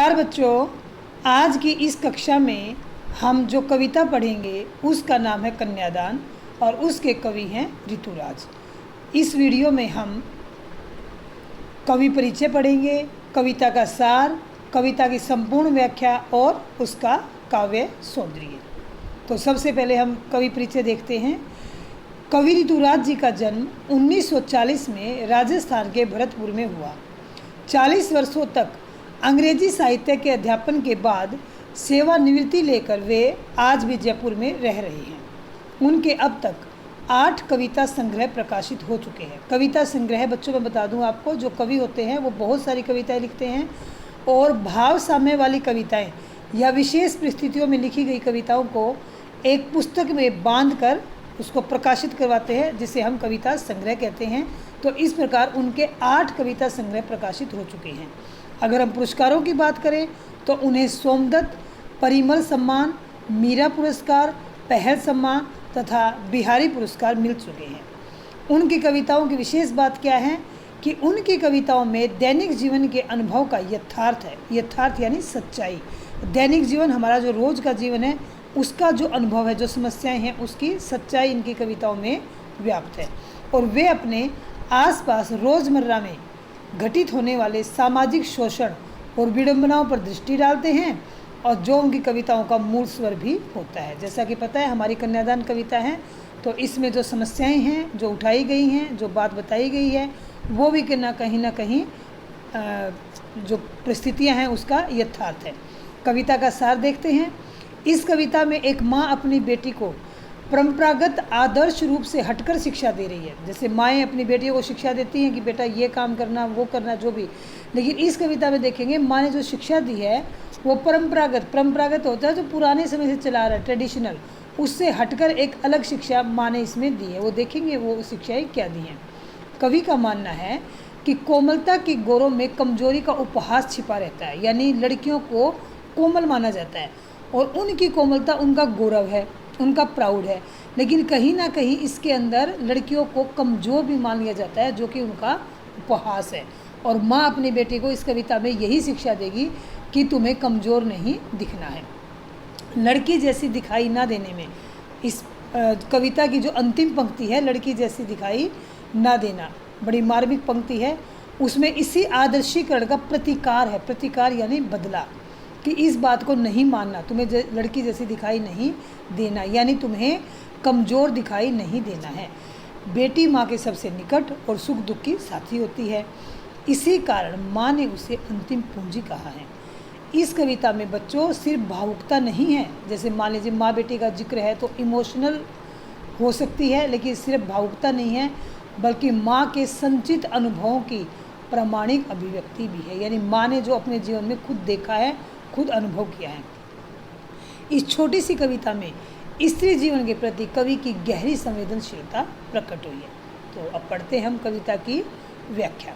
नमस्कार बच्चों, आज की इस कक्षा में हम जो कविता पढ़ेंगे उसका नाम है कन्यादान और उसके कवि हैं ऋतुराज। इस वीडियो में हम कवि परिचय पढ़ेंगे, कविता का सार, कविता की संपूर्ण व्याख्या और उसका काव्य सौंदर्य। तो सबसे पहले हम कवि परिचय देखते हैं। कवि ऋतुराज जी का जन्म 1940 में राजस्थान के भरतपुर में हुआ। 40 वर्षों तक अंग्रेजी साहित्य के अध्यापन के बाद सेवानिवृत्ति लेकर वे आज भी जयपुर में रह रहे हैं। उनके अब तक 8 कविता संग्रह प्रकाशित हो चुके हैं। कविता संग्रह बच्चों में बता दूं आपको, जो कवि होते हैं वो बहुत सारी कविताएं लिखते हैं और भाव साम्य वाली कविताएं या विशेष परिस्थितियों में लिखी गई कविताओं को एक पुस्तक में बांधकर उसको प्रकाशित करवाते हैं, जिसे हम कविता संग्रह कहते हैं। तो इस प्रकार उनके 8 कविता संग्रह प्रकाशित हो चुके हैं। अगर हम पुरस्कारों की बात करें तो उन्हें सोमदत्त, परिमल सम्मान, मीरा पुरस्कार, पहल सम्मान तथा बिहारी पुरस्कार मिल चुके हैं। उनकी कविताओं की विशेष बात क्या है कि उनकी कविताओं में दैनिक जीवन के अनुभव का यथार्थ है। यथार्थ यानी सच्चाई। दैनिक जीवन, हमारा जो रोज़ का जीवन है, उसका जो अनुभव है, जो समस्याएं हैं, उसकी सच्चाई इनकी कविताओं में व्याप्त है। और वे अपने आसपास रोज़मर्रा में घटित होने वाले सामाजिक शोषण और विडंबनाओं पर दृष्टि डालते हैं, और जो उनकी कविताओं का मूल स्वर भी होता है। जैसा कि पता है, हमारी कन्यादान कविता है, तो इसमें जो समस्याएं हैं, जो उठाई गई हैं, जो बात बताई गई है, वो भी ना कहीं जो परिस्थितियां हैं उसका यथार्थ है। कविता का सार देखते हैं। इस कविता में एक माँ अपनी बेटी को परंपरागत आदर्श रूप से हटकर शिक्षा दे रही है। जैसे माएँ अपनी बेटियों को शिक्षा देती हैं कि बेटा ये काम करना, वो करना, जो भी, लेकिन इस कविता में देखेंगे माँ ने जो शिक्षा दी है वो परंपरागत होता है, जो पुराने समय से चला रहा है, ट्रेडिशनल, उससे हटकर एक अलग शिक्षा माँ ने इसमें दी है। वो देखेंगे वो शिक्षाएँ क्या दी हैं। कवि का मानना है कि कोमलता के गौरव में कमजोरी का उपहास छिपा रहता है, यानी लड़कियों को कोमल माना जाता है और उनकी कोमलता उनका गौरव है, उनका प्राउड है, लेकिन कहीं ना कहीं इसके अंदर लड़कियों को कमज़ोर भी मान लिया जाता है, जो कि उनका उपहास है। और माँ अपनी बेटी को इस कविता में यही शिक्षा देगी कि तुम्हें कमज़ोर नहीं दिखना है, लड़की जैसी दिखाई ना देने में। इस कविता की जो अंतिम पंक्ति है, लड़की जैसी दिखाई ना देना, बड़ी मार्मिक पंक्ति है। उसमें इसी आदर्शीकरण का प्रतिकार है। प्रतिकार यानी बदला, कि इस बात को नहीं मानना, तुम्हें लड़की जैसी दिखाई नहीं देना, यानी तुम्हें कमज़ोर दिखाई नहीं देना है। बेटी माँ के सबसे निकट और सुख दुख की साथी होती है, इसी कारण माँ ने उसे अंतिम पूंजी कहा है। इस कविता में बच्चों सिर्फ भावुकता नहीं है। जैसे मान लीजिए माँ बेटी का जिक्र है तो इमोशनल हो सकती है, लेकिन सिर्फ भावुकता नहीं है, बल्कि माँ के संचित अनुभवों की प्रामाणिक अभिव्यक्ति भी है। यानी माँ ने जो अपने जीवन में खुद देखा है, खुद अनुभव किया है। इस छोटी सी कविता में स्त्री जीवन के प्रति कवि की गहरी संवेदनशीलता प्रकट हुई है। तो अब पढ़ते हैं हम कविता की व्याख्या।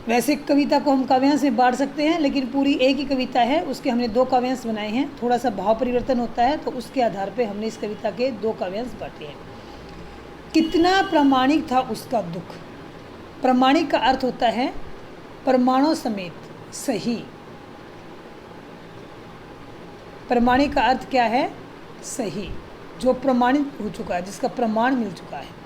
वैसे कविता को हम काव्यांश में बांट सकते हैं, लेकिन पूरी एक ही कविता है, उसके हमने 2 काव्यांश बनाए हैं। थोड़ा सा भाव परिवर्तन होता है, तो उसके आधार पर हमने इस कविता के 2 काव्यांश बांटे हैं। कितना प्रामाणिक था उसका दुख। प्रामाणिक का अर्थ होता है प्रमाणों समेत सही। प्रमाणिक का अर्थ क्या है? सही, जो प्रमाणित हो चुका है, जिसका प्रमाण मिल चुका है।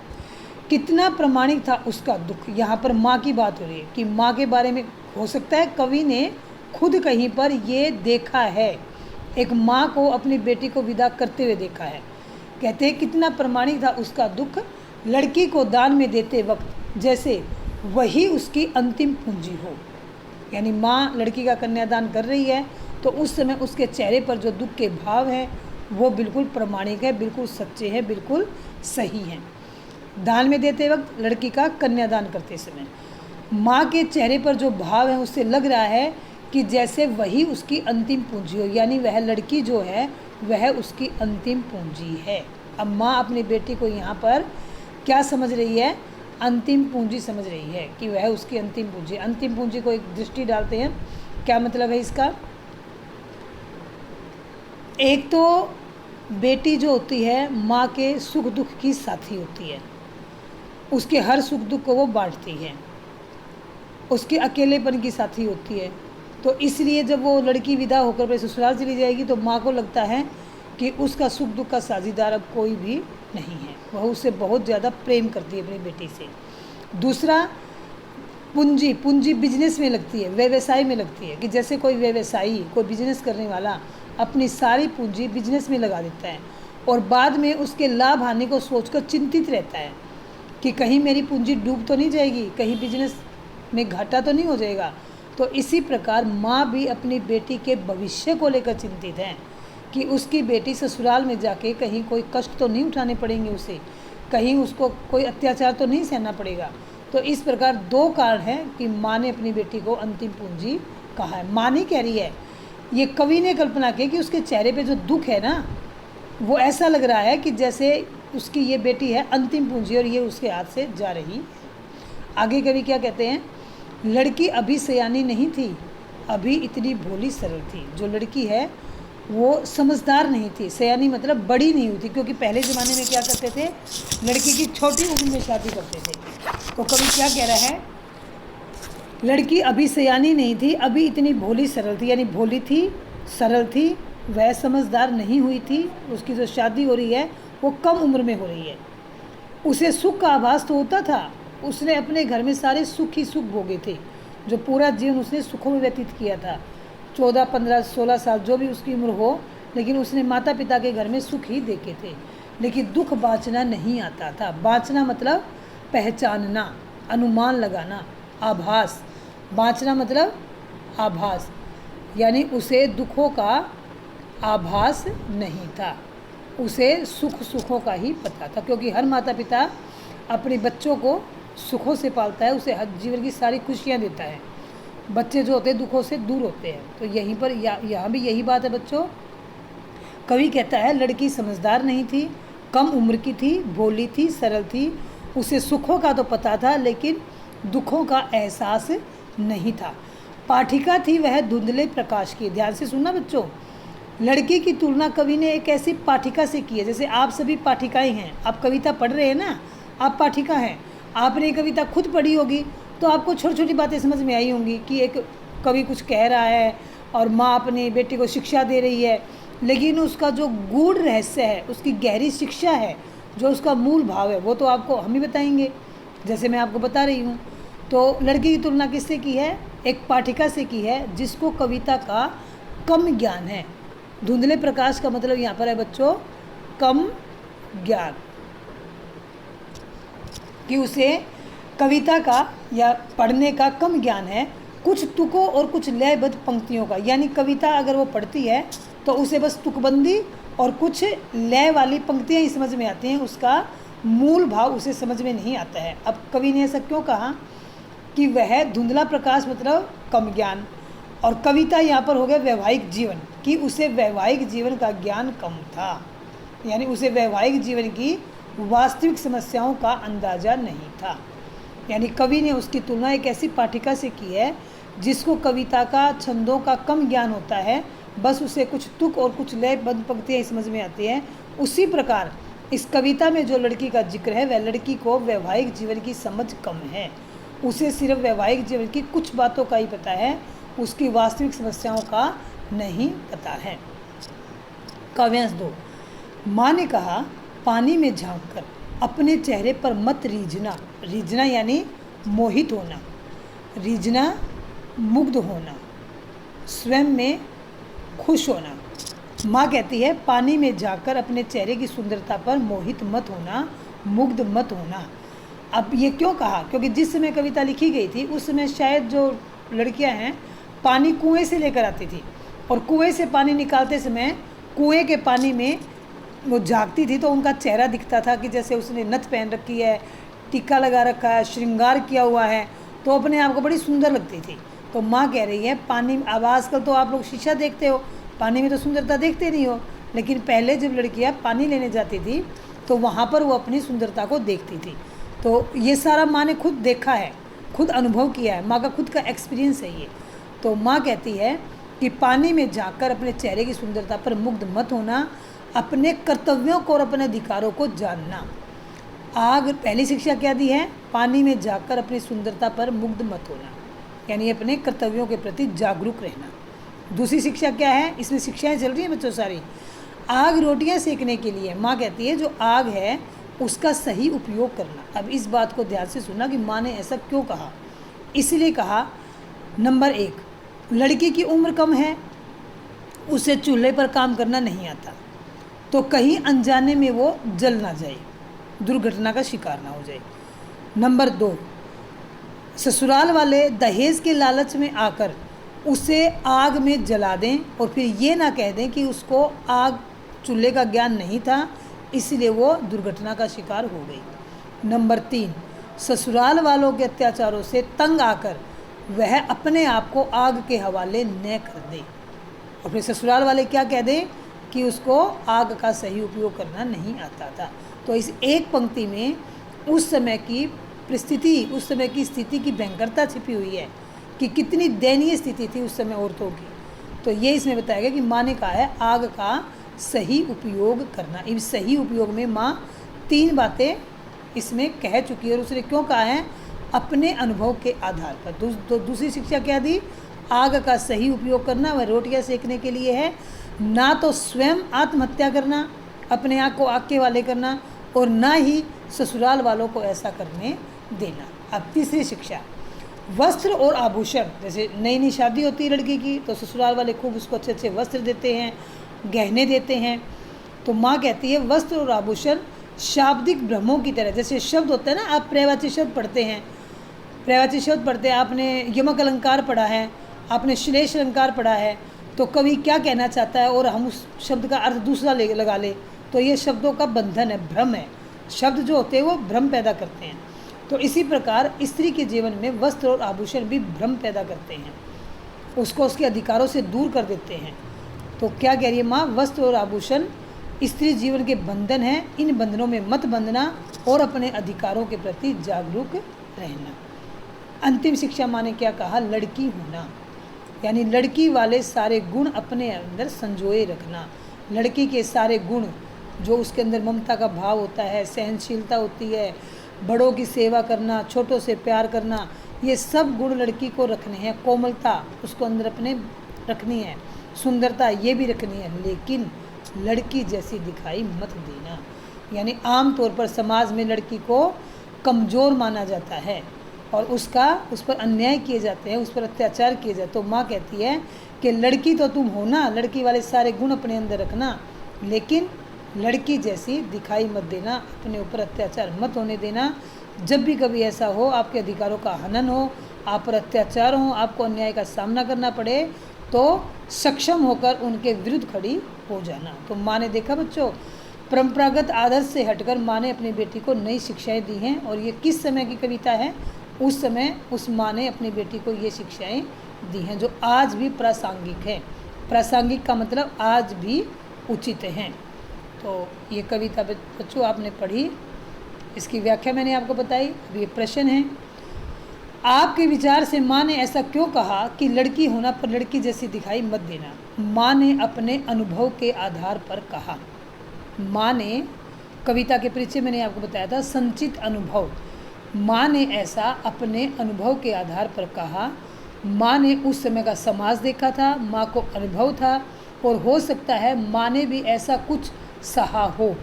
कितना प्रामाणिक था उसका दुख। यहाँ पर माँ की बात हो रही है कि माँ के बारे में हो सकता है कवि ने खुद कहीं पर ये देखा है, एक माँ को अपनी बेटी को विदा करते हुए देखा है। कहते हैं कितना प्रामाणिक था उसका दुख, लड़की को दान में देते वक्त जैसे वही उसकी अंतिम पूंजी हो। यानी माँ लड़की का कन्यादान कर रही है, तो उस समय उसके चेहरे पर जो दुख के भाव हैं वो बिल्कुल प्रामाणिक है, बिल्कुल सच्चे हैं, बिल्कुल सही हैं। दान में देते वक्त, लड़की का कन्यादान करते समय माँ के चेहरे पर जो भाव है, उससे लग रहा है कि जैसे वही उसकी अंतिम पूंजी हो, यानी वह लड़की जो है वह उसकी अंतिम पूंजी है। अब माँ अपनी बेटी को यहाँ पर क्या समझ रही है? अंतिम पूंजी समझ रही है कि वह उसकी अंतिम पूंजी। अंतिम पूंजी को एक दृष्टि डालते हैं, क्या मतलब है इसका? एक तो बेटी जो होती है माँ के सुख दुख की साथी होती है, उसके हर सुख दुख को वो बांटती है, उसके अकेलेपन की साथी होती है। तो इसलिए जब वो लड़की विदा होकर अपने ससुराल चली जाएगी तो माँ को लगता है कि उसका सुख दुख का साझीदार अब कोई भी नहीं है। वह उससे बहुत ज़्यादा प्रेम करती है अपनी बेटी से। दूसरा, पूंजी बिजनेस में लगती है, व्यवसाय में लगती है, कि जैसे कोई व्यवसायी, कोई बिजनेस करने वाला अपनी सारी पूंजी बिजनेस में लगा देता है और बाद में उसके लाभ हानि को सोचकर चिंतित रहता है कि कहीं मेरी पूंजी डूब तो नहीं जाएगी, कहीं बिजनेस में घाटा तो नहीं हो जाएगा। तो इसी प्रकार माँ भी अपनी बेटी के भविष्य को लेकर चिंतित है कि उसकी बेटी ससुराल में जाके कहीं कोई कष्ट तो नहीं उठाने पड़ेंगे उसे, कहीं उसको कोई अत्याचार तो नहीं सहना पड़ेगा। तो इस प्रकार दो कारण हैं कि माँ ने अपनी बेटी को अंतिम पूंजी कहा है। माँ नहीं कह रही है, ये कवि ने कल्पना की कि उसके चेहरे पे जो दुख है ना, वो ऐसा लग रहा है कि जैसे उसकी ये बेटी है अंतिम पूंजी और ये उसके हाथ से जा रही। आगे कवि क्या कहते हैं, लड़की अभी सयानी नहीं थी, अभी इतनी भोली सरल थी। जो लड़की है वो समझदार नहीं थी, सयानी मतलब बड़ी नहीं हुई थी, क्योंकि पहले ज़माने में क्या करते थे, लड़की की छोटी उम्र में शादी करते थे। तो कवि क्या कह रहा है, लड़की अभी सयानी नहीं थी, अभी इतनी भोली सरल थी, यानी भोली थी, सरल थी, वह समझदार नहीं हुई थी। उसकी जो शादी हो रही है वो कम उम्र में हो रही है। उसे सुख का आभास तो होता था, उसने अपने घर में सारे सुख ही सुख भोगे थे, जो पूरा जीवन उसने सुखों में व्यतीत किया था। 14, 15, 16 साल जो भी उसकी उम्र हो, लेकिन उसने माता पिता के घर में सुख ही देखे थे। लेकिन दुख बाँचना नहीं आता था। बाँचना मतलब पहचानना, अनुमान लगाना, आभास। बाँचना मतलब आभास, यानी उसे दुखों का आभास नहीं था, उसे सुखों का ही पता था। क्योंकि हर माता पिता अपने बच्चों को सुखों से पालता है, उसे हर जीवन की सारी खुशियाँ देता है। बच्चे जो होते हैं दुखों से दूर होते हैं। तो यहीं पर यहाँ भी यही बात है बच्चों। कवि कहता है लड़की समझदार नहीं थी, कम उम्र की थी, भोली थी, सरल थी, उसे सुखों का तो पता था लेकिन दुखों का एहसास नहीं था। पाठिका थी वह धुंधले प्रकाश की। ध्यान से सुनना बच्चों, लड़की की तुलना कवि ने एक ऐसी पाठिका से की है, जैसे आप सभी पाठिकाएँ हैं, आप कविता पढ़ रहे हैं ना, आप पाठिका हैं, आपने कविता खुद पढ़ी होगी तो आपको छोटी छोटी बातें समझ में आई होंगी कि एक कवि कुछ कह रहा है और माँ अपनी बेटी को शिक्षा दे रही है, लेकिन उसका जो गूढ़ रहस्य है, उसकी गहरी शिक्षा है, जो उसका मूल भाव है, वो तो आपको हम ही बताएंगे, जैसे मैं आपको बता रही हूँ। तो लड़की की तुलना किससे की है, एक पाठिका से की है जिसको कविता का कम ज्ञान है। धुंधले प्रकाश का मतलब यहाँ पर है बच्चों कम ज्ञान, कि उसे कविता का या पढ़ने का कम ज्ञान है, कुछ तुकों और कुछ लयबद्ध पंक्तियों का। यानी कविता अगर वो पढ़ती है तो उसे बस तुकबंदी और कुछ लय वाली पंक्तियाँ ही समझ में आती हैं, उसका मूल भाव उसे समझ में नहीं आता है। अब कवि ने ऐसा क्यों कहा कि वह धुंधला प्रकाश मतलब कम ज्ञान, और कविता यहाँ पर हो गया वैवाहिक जीवन, कि उसे वैवाहिक जीवन का ज्ञान कम था, यानी उसे वैवाहिक जीवन की वास्तविक समस्याओं का अंदाज़ा नहीं था। यानी कवि ने उसकी तुलना एक ऐसी पाठिका से की है जिसको कविता का छंदों का कम ज्ञान होता है, बस उसे कुछ तुक और कुछ लयबद्ध पंक्तियाँ समझ में आती हैं। उसी प्रकार इस कविता में जो लड़की का जिक्र है वह लड़की को वैवाहिक जीवन की समझ कम है, उसे सिर्फ वैवाहिक जीवन की कुछ बातों का ही पता है, उसकी वास्तविक समस्याओं का नहीं पता है। काव्यांश 2। माँ ने कहा पानी में झांककर अपने चेहरे पर मत रीझना। रीझना यानी मोहित होना, रीझना मुग्ध होना, स्वयं में खुश होना। माँ कहती है पानी में जाकर अपने चेहरे की सुंदरता पर मोहित मत होना, मुग्ध मत होना। अब ये क्यों कहा, क्योंकि जिस समय कविता लिखी गई थी उस समय शायद जो लड़कियां हैं पानी कुएं से लेकर आती थी, और कुएं से पानी निकालते समय कुएं के पानी में वो झांकती थी तो उनका चेहरा दिखता था कि जैसे उसने नथ पहन रखी है, टीका लगा रखा है, श्रृंगार किया हुआ है, तो अपने आप को बड़ी सुंदर लगती थी। तो माँ कह रही है पानी, अब आजकल तो आप लोग शीशा देखते हो, पानी में तो सुंदरता देखते नहीं हो, लेकिन पहले जब लड़कियाँ पानी लेने जाती थी तो वहाँ पर वो अपनी सुंदरता को देखती थी। तो ये सारा माँ ने खुद देखा है, खुद अनुभव किया है, माँ का खुद का एक्सपीरियंस है ये। तो माँ कहती है कि पानी में झांककर अपने चेहरे की सुंदरता पर मुग्ध मत होना, अपने कर्तव्यों को और अपने अधिकारों को जानना। आग पहली शिक्षा क्या दी है, पानी में झांककर अपनी सुंदरता पर मुग्ध मत होना। यानी अपने कर्तव्यों के प्रति जागरूक रहना। दूसरी शिक्षा क्या है, इसमें शिक्षाएं चल रही हैं बच्चों सारी। आग रोटियां सेकने के लिए माँ कहती है जो आग है उसका सही उपयोग करना। अब इस बात को ध्यान से सुनना कि माँ ने ऐसा क्यों कहा। इसलिए कहा, नंबर 1, लड़की की उम्र कम है, उसे चूल्हे पर काम करना नहीं आता, तो कहीं अनजाने में वो जल ना जाए, दुर्घटना का शिकार ना हो जाए। नंबर 2, ससुराल वाले दहेज के लालच में आकर उसे आग में जला दें और फिर ये ना कह दें कि उसको आग चूल्हे का ज्ञान नहीं था इसलिए वो दुर्घटना का शिकार हो गई। नंबर 3, ससुराल वालों के अत्याचारों से तंग आकर वह अपने आप को आग के हवाले न कर दे और फिर ससुराल वाले क्या कह दें कि उसको आग का सही उपयोग करना नहीं आता था। तो इस एक पंक्ति में उस समय की परिस्थिति, उस समय की स्थिति की भयंकरता छिपी हुई है कि कितनी दयनीय स्थिति थी उस समय औरतों की। तो ये इसमें बताया गया कि माँ ने कहा है आग का सही उपयोग करना। इस सही उपयोग में माँ 3 बातें इसमें कह चुकी है और उसने क्यों कहा है, अपने अनुभव के आधार पर। दूसरी शिक्षा क्या दी, आग का सही उपयोग करना वह रोटियां सेकने के लिए है, ना तो स्वयं आत्महत्या करना, अपने आप को आग के वाले करना, और ना ही ससुराल वालों को ऐसा करने देना। अब तीसरी शिक्षा, वस्त्र और आभूषण। जैसे नई नई शादी होती है लड़की की तो ससुराल वाले खूब उसको अच्छे अच्छे वस्त्र देते हैं, गहने देते हैं। तो माँ कहती है वस्त्र और आभूषण शाब्दिक भ्रमों की तरह, जैसे शब्द होता है ना, आप पर्यायवाची शब्द पढ़ते हैं, पर्यायवाची शब्द पढ़ते हैं, आपने यमक अलंकार पढ़ा है, आपने श्लेष अलंकार पढ़ा है, तो कवि क्या कहना चाहता है और हम उस शब्द का अर्थ दूसरा लगा ले तो ये शब्दों का बंधन है, भ्रम है। शब्द जो होते हैं वो भ्रम पैदा करते हैं। तो इसी प्रकार स्त्री के जीवन में वस्त्र और आभूषण भी भ्रम पैदा करते हैं, उसको उसके अधिकारों से दूर कर देते हैं। तो क्या कह रही है माँ, वस्त्र और आभूषण स्त्री जीवन के बंधन हैं, इन बंधनों में मत बंधना और अपने अधिकारों के प्रति जागरूक रहना। अंतिम शिक्षा माँ ने क्या कहा, लड़की होना, यानी लड़की वाले सारे गुण अपने अंदर संजोए रखना। लड़की के सारे गुण जो उसके अंदर ममता का भाव होता है, सहनशीलता होती है, बड़ों की सेवा करना, छोटों से प्यार करना, ये सब गुण लड़की को रखने हैं। कोमलता उसको अंदर अपने रखनी है, सुंदरता ये भी रखनी है, लेकिन लड़की जैसी दिखाई मत देना। यानी आम तौर पर समाज में लड़की को कमज़ोर माना जाता है और उस पर अन्याय किए जाते हैं, उस पर अत्याचार किए जाते। तो माँ कहती है कि लड़की तो तुम हो ना, लड़की वाले सारे गुण अपने अंदर रखना, लेकिन लड़की जैसी दिखाई मत देना, अपने ऊपर अत्याचार मत होने देना। जब भी कभी ऐसा हो, आपके अधिकारों का हनन हो, आप पर अत्याचार हो, आपको अन्याय का सामना करना पड़े, तो सक्षम होकर उनके विरुद्ध खड़ी हो जाना। तो माँ ने देखा बच्चों, परंपरागत आदर्श से हटकर माँ ने अपनी बेटी को नई शिक्षाएं दी हैं। और ये किस समय की कविता है, उस समय उस माँ ने अपनी बेटी को ये शिक्षाएं दी हैं जो आज भी प्रासंगिक है। प्रासंगिक का मतलब आज भी उचित हैं। तो ये कविता बच्चों आपने पढ़ी, इसकी व्याख्या मैंने आपको बताई। अब ये प्रश्न है, आपके विचार से माँ ने ऐसा क्यों कहा कि लड़की होना पर लड़की जैसी दिखाई मत देना। माँ ने अपने अनुभव के आधार पर कहा। माँ ने, कविता के परिचय मैंने आपको बताया था, संचित अनुभव। माँ ने ऐसा अपने अनुभव के आधार पर कहा। माँ ने उस समय का समाज देखा था, माँ को अनुभव था और हो सकता है माँ ने भी ऐसा कुछ सहा हो,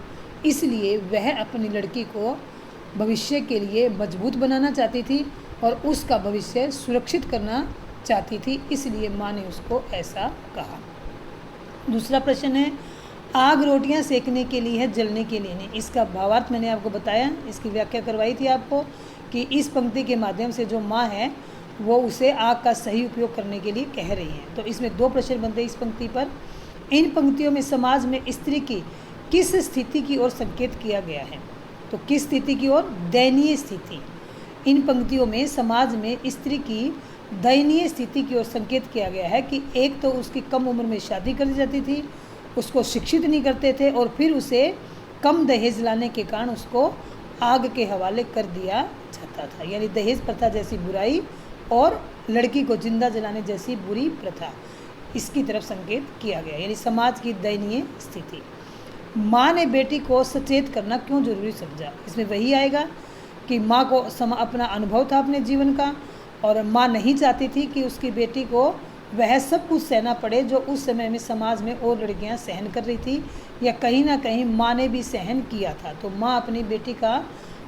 इसलिए वह अपनी लड़की को भविष्य के लिए मजबूत बनाना चाहती थी और उसका भविष्य सुरक्षित करना चाहती थी, इसलिए माँ ने उसको ऐसा कहा। दूसरा प्रश्न है, आग रोटियां सेकने के लिए है, जलने के लिए नहीं। इसका भावार्थ मैंने आपको बताया, इसकी व्याख्या करवाई थी आपको कि इस पंक्ति के माध्यम से जो माँ है वो उसे आग का सही उपयोग करने के लिए कह रही है। तो इसमें 2 प्रश्न बनते हैं इस पंक्ति पर। इन पंक्तियों में समाज में स्त्री की किस स्थिति की ओर संकेत किया गया है। तो किस स्थिति की ओर, दयनीय स्थिति। इन पंक्तियों में समाज में स्त्री की दयनीय स्थिति की ओर संकेत किया गया है कि एक तो उसकी कम उम्र में शादी कर दी जाती थी, उसको शिक्षित नहीं करते थे और फिर उसे कम दहेज लाने के कारण उसको आग के हवाले कर दिया जाता था। यानी दहेज प्रथा जैसी बुराई और लड़की को जिंदा जलाने जैसी बुरी प्रथा, इसकी तरफ संकेत किया गया, यानी समाज की दयनीय स्थिति। माँ ने बेटी को सचेत करना क्यों जरूरी समझा। इसमें वही आएगा कि माँ को अपना अनुभव था अपने जीवन का और माँ नहीं चाहती थी कि उसकी बेटी को वह सब कुछ सहना पड़े जो उस समय में समाज में और लड़कियां सहन कर रही थी, या कहीं ना कहीं माँ ने भी सहन किया था। तो माँ अपनी बेटी का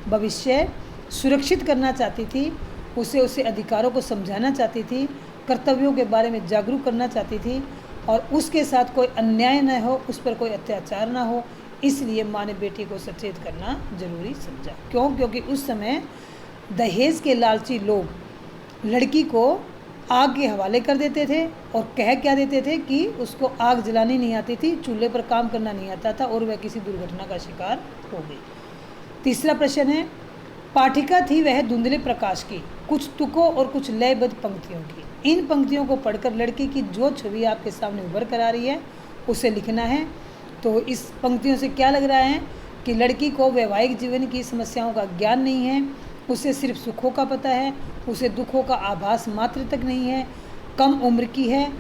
भविष्य सुरक्षित करना चाहती थी, उसे अधिकारों को समझाना चाहती थी, कर्तव्यों के बारे में जागरूक करना चाहती थी, और उसके साथ कोई अन्याय न हो, उस पर कोई अत्याचार ना हो, इसलिए माँ ने बेटी को सचेत करना जरूरी समझा। क्यों? क्योंकि उस समय दहेज के लालची लोग लड़की को आग के हवाले कर देते थे, और कह क्या देते थे कि उसको आग जलानी नहीं आती थी, चूल्हे पर काम करना नहीं आता था, और वह किसी दुर्घटना का शिकार हो गई। तीसरा प्रश्न है, पाठिका थी वह धुंधले प्रकाश की, कुछ तुकों और कुछ लयबद्ध पंक्तियों की। इन पंक्तियों को पढ़कर लड़की की जो छवि आपके सामने उभर कर आ रही है उसे लिखना है। तो इस पंक्तियों से क्या लग रहा है कि लड़की को वैवाहिक जीवन की समस्याओं का ज्ञान नहीं है, उसे सिर्फ सुखों का पता है, उसे दुखों का आभास मात्र तक नहीं है, कम उम्र की है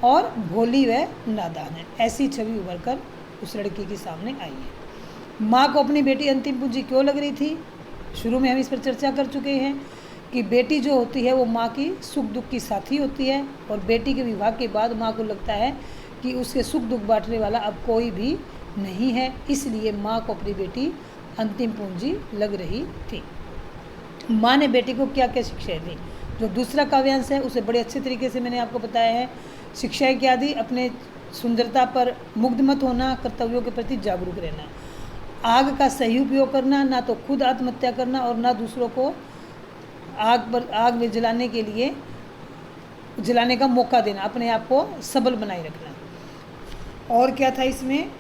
और भोली व नादान है। ऐसी छवि उभर कर उस लड़की के सामने आई है। माँ को अपनी बेटी अंतिम पूंजी क्यों लग रही थी? शुरू में हम इस पर चर्चा कर चुके हैं कि बेटी जो होती है वो माँ की सुख दुख की साथी होती है, और बेटी के विवाह के बाद माँ को लगता है कि उसके सुख दुख बांटने वाला अब कोई भी नहीं है, इसलिए माँ को अपनी बेटी अंतिम पूंजी लग रही थी। माँ ने बेटी को क्या क्या शिक्षाएं दी? जो दूसरा काव्यांश है उसे बड़े अच्छे तरीके से मैंने आपको बताया है। शिक्षाएं क्या दी? अपने सुंदरता पर मुग्ध मत होना, कर्तव्यों के प्रति जागरूक रहना, आग का सही उपयोग करना, ना तो खुद आत्महत्या करना और ना दूसरों को आग में जलाने का मौका देना, अपने आप को सबल बनाए रखना। और क्या था इसमें?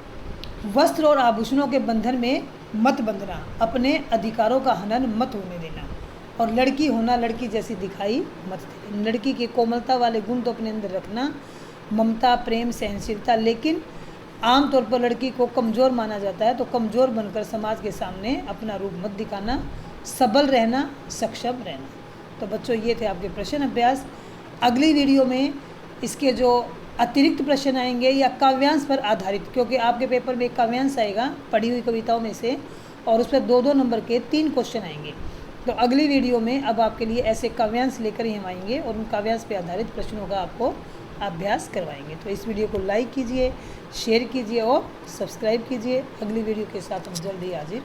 वस्त्र और आभूषणों के बंधन में मत बंधना, अपने अधिकारों का हनन मत होने देना, और लड़की होना लड़की जैसी दिखाई मत देना। लड़की के कोमलता वाले गुण तो अपने अंदर रखना, ममता, प्रेम, सहनशीलता, लेकिन आमतौर पर लड़की को कमज़ोर माना जाता है, तो कमज़ोर बनकर समाज के सामने अपना रूप मत दिखाना, सबल रहना, सक्षम रहना। तो बच्चों, ये थे आपके प्रश्न अभ्यास। अगली वीडियो में इसके जो अतिरिक्त प्रश्न आएंगे या काव्यांश पर आधारित, क्योंकि आपके पेपर में एक काव्यांश आएगा पढ़ी हुई कविताओं में से, और उस पर 2-2 नंबर के 3 क्वेश्चन आएंगे। तो अगली वीडियो में अब आपके लिए ऐसे काव्यांश लेकर ही हम आएंगे और उन काव्यांश पर आधारित प्रश्नों का आपको अभ्यास करवाएंगे। तो इस वीडियो को लाइक कीजिए, शेयर कीजिए और सब्सक्राइब कीजिए। अगली वीडियो के साथ हम जल्द ही हाजिर